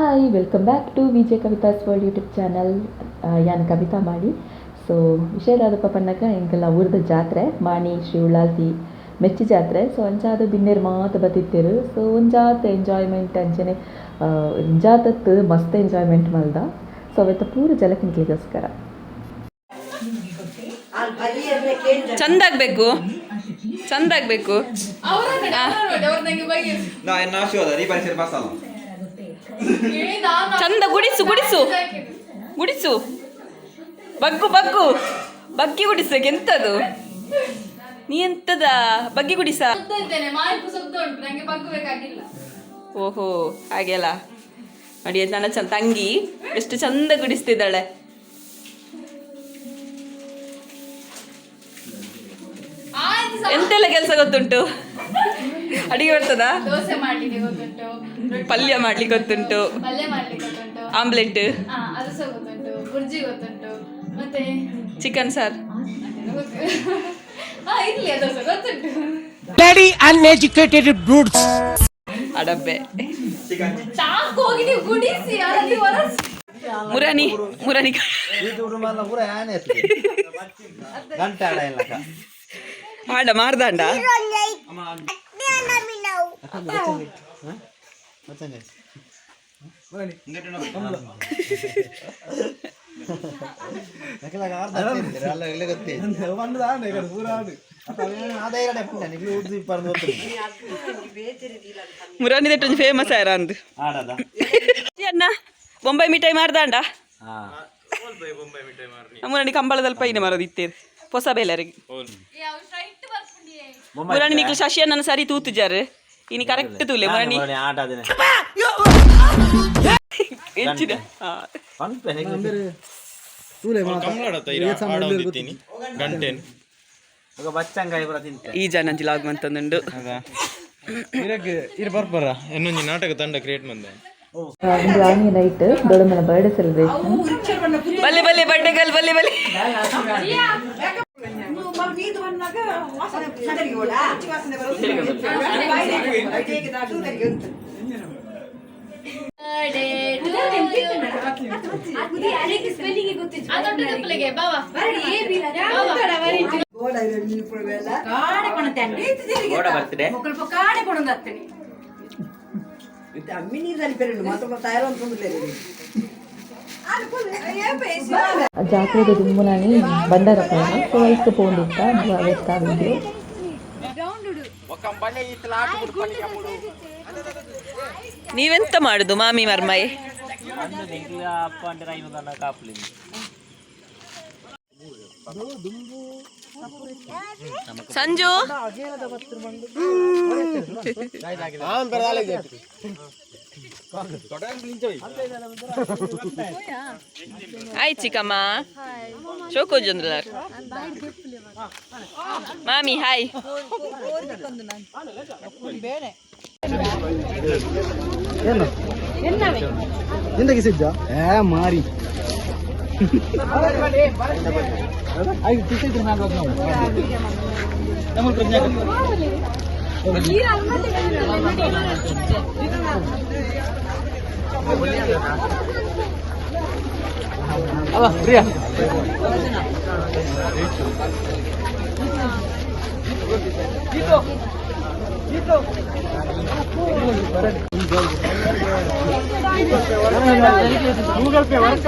Hi, welcome back to VJ Kavitha's world YouTube channel. ಯಾನ್ ಕವಿತಾ ಮಾಡಿ. So ವಿಷಯದಾದ ಪನ್ನಗ ಎಂಕಲ್ಲ ಊರದ ಜಾತ್ರೆ ಮಾಣಿ ಶ್ರೀ ಉಳ್ಳಾಲ್ತಿ ಮೆಚ್ಚಿ ಜಾತ್ರೆ. ಸೊ ಅಂಚಾದ ಬಿನ್ನೇರು ಮಾತು ಬತ್ತಿತ್ತೇರು. ಸೊ ಒಂಜಾತ ಎಂಜಾಯ್ಮೆಂಟ್ ಅಂಚನೆ ಇಂಜಾತತ್ತು ಮಸ್ತ್ ಎಂಜಾಯ್ಮೆಂಟ್ ಮಲ್ದ. ಸೊ ಅವತ್ತ ಪೂರ ಜಲಕಿಂಕ್ಲಿಗೋಸ್ಕರ ಚಂದಾಗಬೇಕು ಚಂದಾಗಬೇಕು ಚಂದ ಗುಡಿಸು ಗುಡಿಸು ಗುಡಿಸು ಬಗ್ಗು ಬಗ್ಗು ಬಗ್ಗಿ ಗುಡಿಸಕ್ಕೆ ಎಂತದು ನೀ ಎಂತದ ಬಗ್ಗಿ ಗುಡಿಸ ಓಹೋ ಹಾಗೆಲ್ಲ ನೋಡಿ ನನ್ನ ತಂಗಿ ಎಷ್ಟು ಚಂದ ಗುಡಿಸ್ತಿದ್ದಾಳೆ. ಎಂತೆಲ್ಲ ಕೆಲಸ ಗೊತ್ತುಂಟು? ಅಡಿಗೆ ಬರ್ತದ? ದೋಸೆ ಮಾಡ್ಲಿಕ್ಕೆ ಗೊತ್ತುಂಟು, ಪಲ್ಯ ಮಾಡ್ಲಿಕ್ಕೆ ಗೊತ್ತುಂಟು, ಆಮ್ಲೆಟ್ ಅದು ಸಹ ಗೊತ್ತುಂಟು, ಬುರ್ಜಿ ಗೊತ್ತುಂಟು, ಮತ್ತೆ ಚಿಕನ್ ಸಾರ್ ಇಡ್ಲಿ ಅದು ಸಹ ಗೊತ್ತುಂಟು. Bloody uneducated brutes. ಅಡಬ್ಬೆ ಚಾಕು ಹೋಗಿ ನೀವು ಗುಡಿಸಿ ಅಲ್ಲಿ ಹೊರಸ್ ಮುರಾನಿ ಮುರಾನಿ ಮಾಡ ಮಾರ್ದಂಡ ಮುರಾನಿ ದಟ್ಟು ಫೇಮಸ್ ಆಯ್ರ ಅಂದು ಅಣ್ಣ ಬೊಂಬೈ ಮಿಠಾಯಿ ಮಾರ್ದಂಡ ಮುರಾನಿ ಕಂಬಳದಲ್ಲಿ ಪೈನೆ ಮಾರೋದು ಇತ್ತೇರು ಹೊಸ ಬೇಲರಿಗೆ ಮುರಾನಿ ನಿಕ್ಲು ಶಶಿ ಅಣ್ಣನ ಸರಿ ತೂತುಜಾರು ಇನಿ ಕರೆಕ್ಟ್ ತೂಲೆ ಮುರಾನಿ ಹೆಚ್ಚಿನ ಈ ಜನ ಲಾಗ್ ಅಂತಂದುಂಡು ಇನ್ನೊಂದು ನಾಟಕ ತಂಡ ಕ್ರಿಯೇಟ್ ಮಂದೆ ಒಂದು ಆನೆ ನೈಟ್ ದೊಡ್ಡಮ್ಮನ ಬರ್ಡೇ ಸೆಲೆಬ್ರೇಷನ್. ಬಲ್ಲೆ ಬಲ್ಲೆ ಬರ್ಡೇ ಗರ್ಲ್ ಬಲ್ಲೆ ಬಲ್ಲೆ ಜಾತ್ರೆಗೆ ದುಮ್ಮನಾನಿ ಬಂಡಾರ ಸೋಲ್ಸ್ಗೆ ಪೋಂಡಿತ್ತ ಅವತ್ತ ವಿಡಿಯೋ ನೀವೆಂತ ಮಾಡುದು ಮಾಮಿ ಮರ್ಮಯ್? ಸಂಜು ಹಾಯ್ ಚಿಕ್ಕಮ್ಮ ಶೋಕೋಜಂದ್ರ ಮಾಮಿ ಹಾಯ್. ಮಾರಿ Priya Google pay work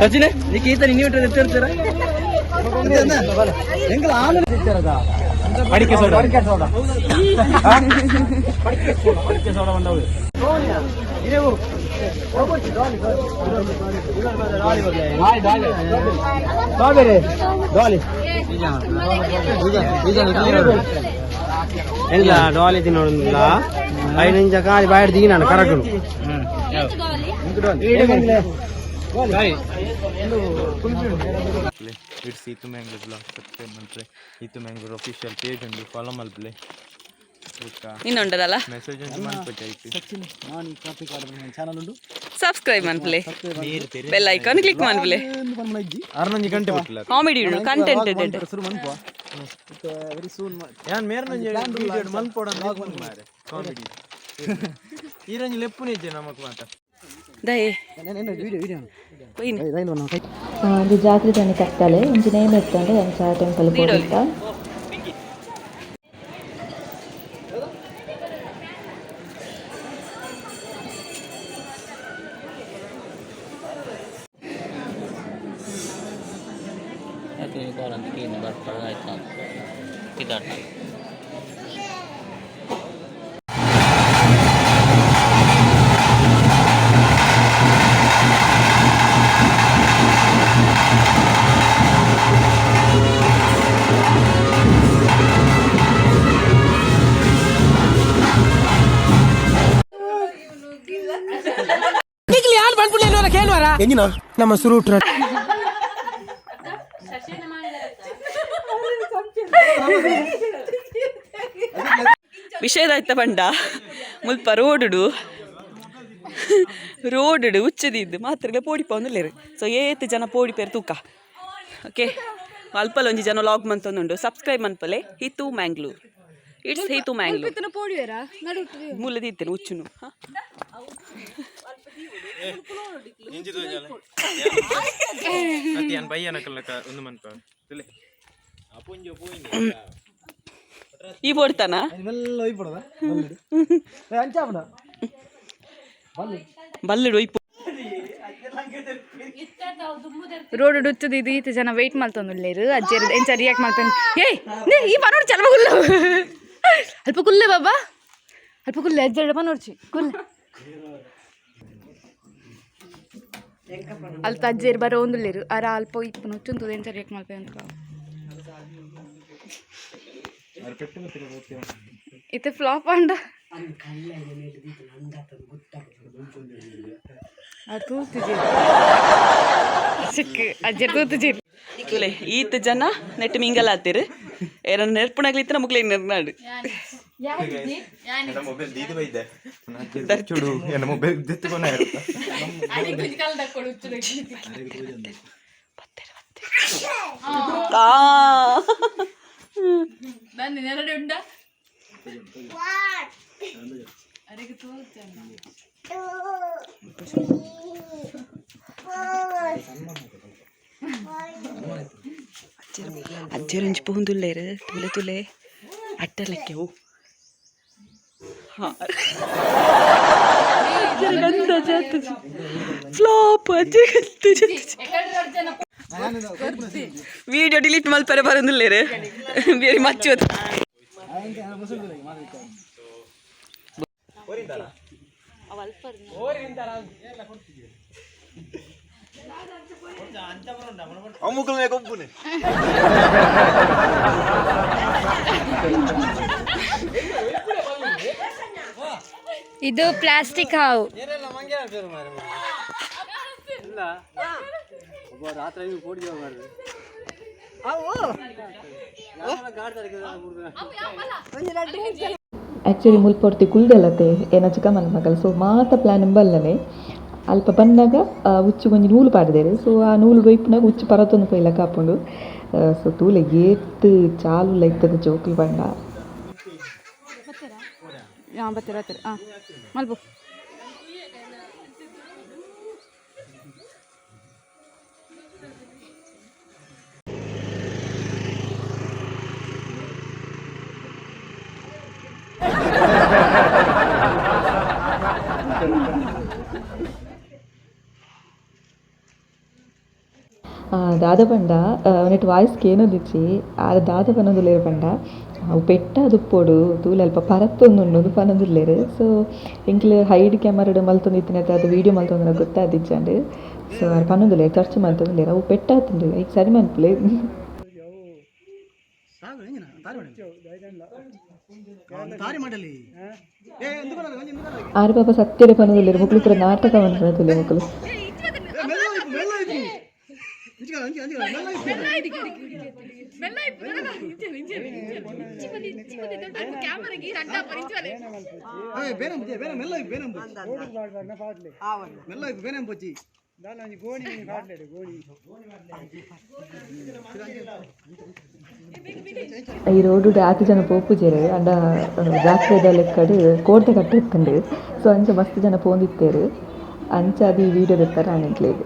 Sachin ಈಗ ಈತ ನೀವು ಎತ್ತಿರ್ತೀರ ಎಂಗಳ ಆಮೇಲೆ ಅಡಿಕೆ ಸೋಡಾ ಅಡಿಕೆ ಸೋಡಾ ಅಡಿಕೆ ಸೋಡಾ ಬಂದವು ಎಲ್ಲ ಡಾಲಿ ತಿನ್ನೋದಿಲ್ಲ 5 ನಿಮಿಷ ಕಾಲಿ ಬಾಯ್ ದಿಗಿನಾನು ಕರಕನು ಇಟ್ಸ್ ಈತು ಮ್ಯಾಂಗ್ಳೂರ್ ಬ್ಲಾಗ್ ಸಬ್ಸ್ಕ್ರೈಬ್ ಮಾಡ್ರೆ ಈತು ಮ್ಯಾಂಗ್ಳೂರ್ ಅಫಿಷಿಯಲ್ ಪೇಜ್ ಉಂಡು ಫಾಲೋ ಮಲ್ಪಲೆ ಇನ್ನೊಂಡದಲ್ಲ ಮೆಸೇಜ್ ಒಂದು ಮಾಡ್ಕೊಟ್ಟಾಯ್ತು. ಸಬ್ಸ್ಕ್ರೈಬ್ ಮನ್ಪ್ಲೆ ಬೆಲ್ ಐಕಾನ್ ಕ್ಲಿಕ್ ಮನ್ಪ್ಲೆ 6 ಗಂಟೆ ಬಿಟ್ಟಿಲ್ಲ ಕಾಮಿಡಿ ಕಂಟೆಂಟ್ ಯಾನ್ ಮೇರ್ನಂಜಿ ವಿಡಿಯೋ ಮಲ್ಪೋಡ ಮಾರೆ ಕಾಮಿಡಿ ಈರಂಜಿ ಲೆಪ್ಪುನೆ ಇದ್ದೆ ನಮಕ್ ಮಾತ ದಯೆ ಒಂದು ಜಾತ್ರೆ ಜನ ಕತ್ತಲೆ ಒಂಜಿ ನೇಮ್ ಎತ್ತಂಡು ಅಂಚ ಟೆಂಪಲ್ ಹೋಗಿತ್ತ ನಮ್ಮ ಸುರೂಟ್ರ ವಿಷಯದಾಯ್ತ ಪಂಡ ಮುಲ್ಪ ರೋಡುಡು ಉಚ್ಚದಿದ್ದು ಮಾತ್ರ ಪೋಡಿ ಪೋಂದುಲ್ಲೇರು ಸೊ ಏತ್ ಜನ ಪೋಡಿ ಪೇರು ತೂಕ ಓಕೆ ಅಲ್ಪಲ್ ಒಂಜಿ ಜನ ಲಾಗ್ ಮಂತೊಂದುಂಡು ಸಬ್ಸ್ಕ್ರೈಬ್ ಮನ್ಪಲೆ ಹಿತು ಮ್ಯಾಂಗ್ಳೂರ್ ಇಟ್ಸ್ ಹಿತು ಮ್ಯಾಂಗ್ಳೂರ್ ಮೂಲದಿತ್ತೇನೆ ಉಚ್ಚುನು ಈ ಬೋಡ್ತಾನ ಬಲ್ಲಡು ರೋಡ್ ಉಚ್ಚದ ಇದು ಈತ ಜನ ವೆಯ್ಟ್ ಮಾಡ್ತೊಂದುಲ್ಲೇರು ಅಜ್ಜಿ ಎಂಚ ರಿಯಾಕ್ಟ್ ಮಾಡ್ತಾನೆ ಏಯ್ ಈ ಪನೋಡ್ ಚಲವ ಕುಲ್ಲ ಅಲ್ಪ ಕುಲ್ಲೆ ಬಾಬಾ ಅಲ್ಪ ಕುಲ್ಲೆ ಅಜ್ಜ ಪನೋಡ್ಚಿ ಕುಲ್ಲ ಅಲ್ಪ ಅಜ್ಜೇರು ಬರೋ ಒಂದುಲ್ಲೇರು ಅರ ಅಲ್ಪ ಇಪ್ಪನ ಹುಚ್ಚುಂತದ ಎಂಚ ರಿಯಾಕ್ಟ್ ಮಾಡ್ತೇವೆ ಅಂತ ಇತ್ತೆ ಫ್ಲಾಪ್ ಅಂಡ ತುಲೆ ಈತ್ ಜನ ನೆಟ್ ಮಿಂಗಲ್ ಆತಿರು ಏನ ನೆರ್ಪುಣಾಗ್ಲಿತ್ತ ಮುಗ್ಲೇ ನೆರ್ನಾಡು ಅಜ್ಜರಂಜಿ ಪೋಂದುಲ್ಲೇರು ತುಲೆ ತುಲೆ ಅಟ್ಟಲೆಕ್ಕೆವು ಫ್ಲಾಪ್ ವಿಡಿಯೋ ಡಿಲೀಟ್ ಮಲ್ಪರೆ ಬರಂದುಲ್ಲೇರು ಬೇರೆ ಮಚ್ಚು ಇದು ಪ್ಲಾಸ್ಟಿಕ್ ಹಾವು ಆ್ಯಕ್ಚುಲಿ ಮುಲ್ಪೊರ್ತಿ ಕುಲ್ದೆಲ್ಲತೆ ಏನ ಚಿಕ್ಕ ಮನ ಮಗಲು ಸೊ ಮಾತ ಪ್ಲ್ಯಾನ್ ಬಲ್ಲನೆ ಅಲ್ಪ ಬಂದಾಗ ಉಚ್ಚು ಕೊಂಚ ನೂಲು ಪಾಡ್ದೇರು ಸೊ ಆ ನೂಲು ಬೈಪ್ನಾಗ ಉಚ್ಚು ಪರತೊಂದು ಪೈಲ ಕಾಪುಂಡು ಸೊ ತೂಲೆ ಏತ್ ಚಾಲು ಲೈತದ ಜೋಕ್ಲು ಬಂಡ ಬತ್ತೀರ ಹಾಂ ಮಲ್ಬು ದಾದ ಪಂಡ ಅವನಿಟ್ಟು ವಾಯ್ಸ್ಗೆ ಏನೋದಿಚ್ಚಿ ಆ ದಾದ ಪನ್ನೊಂದುಲ್ಲೇರು ಪಂಡ ಅವು ಪೆಟ್ಟ ದುಪ್ಪೋಡು ತೂಲೆ ಅಲ್ಪ ಪರತ್ತೊಂದುಂಡು ಪನ್ನೊಂದುಲ್ಲೇರು ಸೊ ಇಂಕ್ಲು ಹೈಡ್ ಕ್ಯಾಮರಡು ಮಲ್ತೊಂದಿತ್ತಿನ ಅದು ವೀಡಿಯೋ ಮಲ್ತೊಂದು ಗೊತ್ತಾದಿಚ್ಚಂಡು ಸೊ ಅವ್ರು ಪನ್ನೊಂದುಲ್ಲೇರು ಖರ್ಚು ಮಲ್ತೊಂದುಲ್ಲೇರು ಅವು ಪೆಟ್ಟ ಆತುಂಡು ಈಗ ಸರಿ ಮನ್ಪುಲೆ ಆರು ಪಾಪ ಸತ್ಯಡೆ ಪನ್ನೊಂದುಲ್ಲೇರು ಮಕ್ಕಳು ಪೂರ ನಾಟಕ ಮನ್ಪುನತುಲ್ಲೆ ಮಕ್ಕಳು ಕ್ಯಾಮರಾಗಿ ಅಡ್ಡ ಪರಿಚಯ ಈ ರೋಡು ಆತು ಜನ ಪೋಪುಜೆರು ಅಂಡ ಜಾತ್ರೆದ ಲೆಕ್ಕಡು ಕೋಟೆ ಕಟ್ಟಿರ್ಕಂಡು ಸೊ ಅಂಚ ಮಸ್ತ್ ಜನ ಪೋಂದಿತ್ತೇರು ಅಂಚ ಅದು ಈ ವಿಡಿಯೋ ಇರ್ತಾರೆ ಅನ್ನಿಕ್ಲೇದು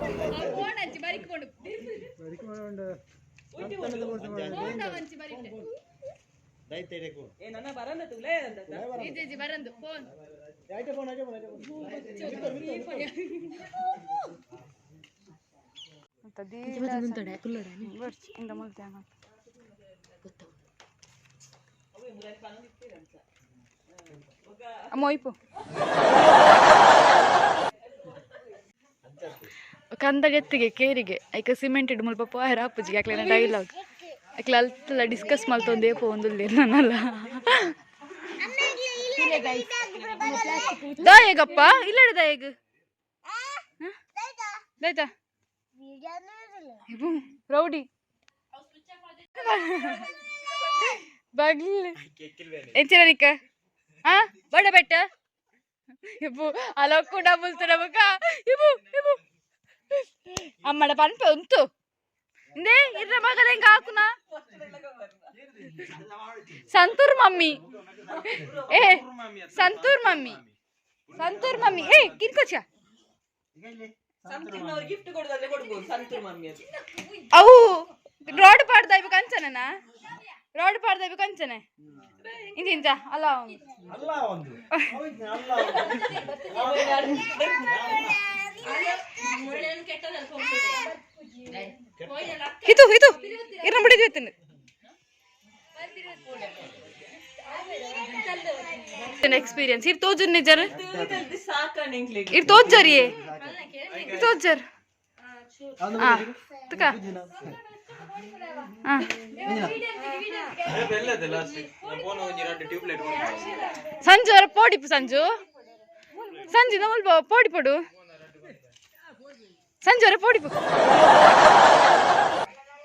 ಅಮ್ಮೋಯ್ಪು ಕಂದಗೆತ್ತಿಗೆ ಕೇರಿಗೆ ಐಕ ಸಿಮೆಂಟೆಡ್ ಮುಲ್ಪ ಪಾಯರ್ ಹಾಪುಜಿಗೆ ಅಕ್ಲೇನ ಡೈಲಾಗ್ ಅಕ್ಲ ಅಲ್ತಲ್ಲ ಡಿಸ್ಕಸ್ ಮಲ್ತೊಂದೇ ಪೋಂದುಲ್ಲೆ ನನ್ನಲ್ಲ ದಾಯಗಪ್ಪ ಇಲ್ಲ ದಾಯಗ ದಾಯ್ತಾ ರೌಡಿ ಬಗ್ಲಿ ಎಂಚಿನ ನಿಕ್ಕ ಬಡ ಬೆಟ್ಟ ಇಬ್ಬು ಅಲಕ್ಕು ಡಬಲ್ತು ನಮಕ ಇಬ್ಬು ಇಬ್ಬು ಅಮ್ಮಡ ಪನ್ಪೆ ಉಂಟು ಇಂದೇ ಇರ್ರ ಮಗದ ಹೆಂಗ ಹಾಕುನಾ ಸಂತೂರ್ ಮಮ್ಮಿ ಏ ಸಂತೂರ್ ಮಮ್ಮಿ ಸಂತೂರ್ ಮಮ್ಮಿ ಏ ಕಿನ್ಕೋಚ ಅವು ರೋಡ್ ಪಾಡ್ದಾಯ್ಬೇಕು ಅಂಚನಾ ರೋಡ್ ಪಾಡ್ದಾಯ್ಬೇಕು ಅಂಚನೆ ಇಂತ ಅಲ್ಲ ಇದು ಇದು ಇರ್ನ ಬಿಡಿದ್ವಿ ಎಕ್ಸ್ಪೀರಿಯನ್ಸ್ ಇರ್ ತೋಜರ್ ನಿಜರ್ ಇರ್ ತೋಜರಿಯೇ ಇರ್ ತೋಜರ್ ಆ ತುಕ ಸಂಜು ಅವರ ಪೋಡಿಪು ಸಂಜು ಸಂಜು ನಮ್ಮ ಪೋಡಿ ಪೋಡು ಸಂಜು ಅವರ ಪೋಡಿಪು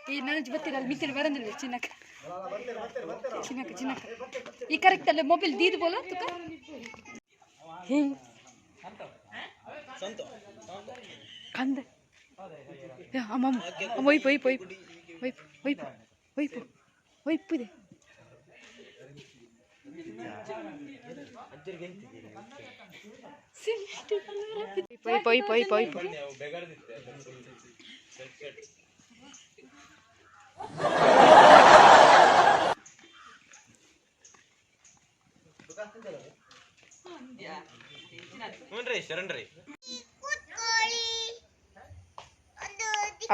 ಈ ನನಗೆ ಗೊತ್ತಿಲ್ಲ ಅಲ್ಲಿ ಮಿತ್ತಿನ ಬರಂದಿಲ್ಲ ಚಿನ್ನಕ್ಕ ಚಿನ್ನಕ್ಕ ಚಿನ್ನಕ್ಕ ಈ ಕರೆಕ್ಟ್ ಅಲ್ಲ ಮೊಬೈಲ್ ದೀದು ಬೋಲ ತುಕ ಕಂದೆ ಅಮ್ಮ ಒಯ್ಪು ಒಯ್ಪು ಒಯ್ಪು ಒಯ್ಪು ಒಯ್ಪು ಒಯ್ಪು ಒಯ್ಪುದೆ ಒಯ್ಪು ಒಯ್ಪು ಒಯ್ಪು ಒಯ್ಪು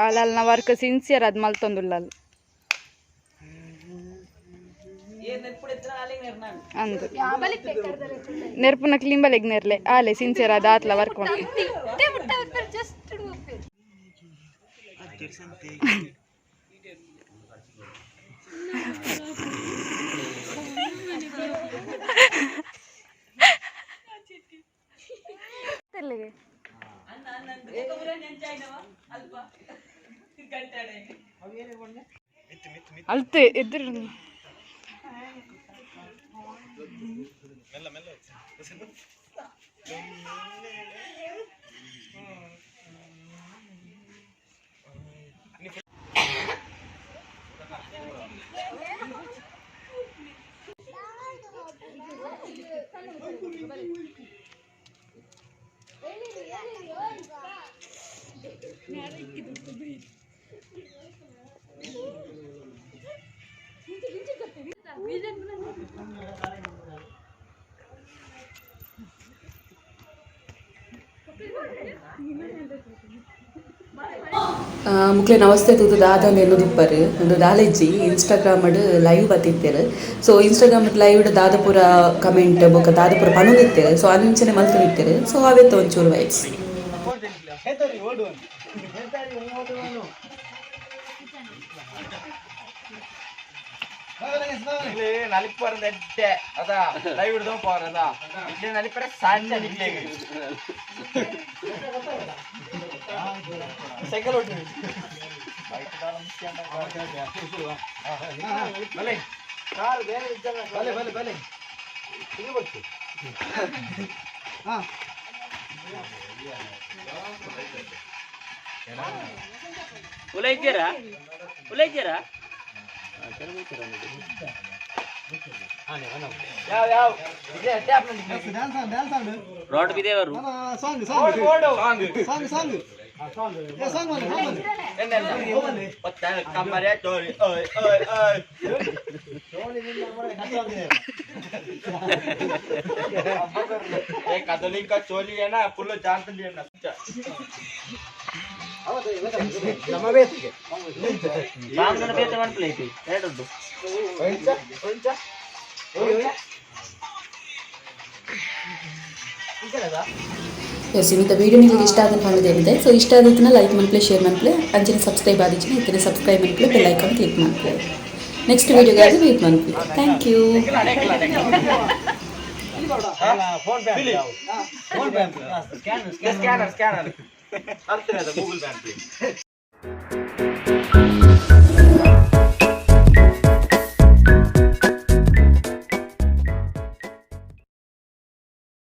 ಅಲ್ಲ ವರ್ಕ್ ಸಿನ್ಸಿಯರ್ ಅದ್ ಮಲ್ತೊಂದುಲ್ಲ ಅಂದು ನೆರ್ಪುನ ಕ್ಲಿಂಬಲೆಗ್ ನೆರ್ಲೆ ಆಲೆ ಸಿನ್ಸಿಯರ್ ಅದ ಆತ್ಲ ವರ್ಕ್ ಮಾಡಿ ಅಲ್ತೆ ಎದುರು ಮುಕ್ಲೆ ನಮಸ್ತೆ ತೂದು ದಾದ ಎನ್ನುದಿಪ್ಪರ್ ಒಂದು ದಾಲೆಜ್ಜಿ ಇನ್ಸ್ಟಾಗ್ರಾಮ್ ಲೈವ್ ಬತ್ತಿತ್ತೇರು ಸೊ ಇನ್ಸ್ಟಾಗ್ರಾಮ್ ಲೈವ್ ದಾದಪುರ ಕಮೆಂಟ್ ಬೊಕ್ಕ ದಾದಪುರ ಪನುದಿತ್ತೇರು ಸೊ ಅಂಚನೆ ಮಲ್ತುನಿತ್ತೇರು ಸೊ ಅವೆತ್ತ ಒಂಚೂರು ವೈಬ್ಸ್ ನಲಿಪರದೆಡ್ಡೆ ಅದ ಲೈವ್ ಹಿಡ್ದೋ ಪವರ್ ಅದ ಇಲ್ಲಿ ನಲಿಪರ ಸಾಂಜೆ ನಿಕ್ಲೇಗೆ ಸೈಕಲ್ ಹೊಡ್ತೀನಿ ರಾಡ್ ಬಿದೇವರು कदलिंग का चोली है ना फुल जान तो लिया ना ಸಾಂಗನ ಬೇತೆ ಒನ್ ಪ್ಲೇಟ್ ಎರಡದ್ದು ಎಸ್ ಇಂಥ ವಿಡಿಯೋ ನಿಮಗೆ ಇಷ್ಟ ಆದ ಮಾಡೋದೇನಿದೆ ಸೊ ಇಷ್ಟ ಆದದನ್ನ ಲೈಕ್ ಮಾಡ್ಪ್ಲೆ ಶೇರ್ ಮಾಡ್ಪ್ಲೆ ಅಂಚಿನ ಸಬ್ಸ್ಕ್ರೈಬ್ ಆದಿಚ್ಚಿನ ಇತ್ತಿನ ಸಬ್ಸ್ಕ್ರೈಬ್ ಮಾಡ್ಪ್ಲೆ ಬೆಲ್ ಐಕಾನ್ ಕ್ಲಿಕ್ ಮಾಡ್ಪ್ಲೆ ನೆಕ್ಸ್ಟ್ ವಿಡಿಯೋಗಾಗಿ ವೇಟ್ ಮಾಡ್ಪ್ಲೆ thank you scanner scanner scanner Google पे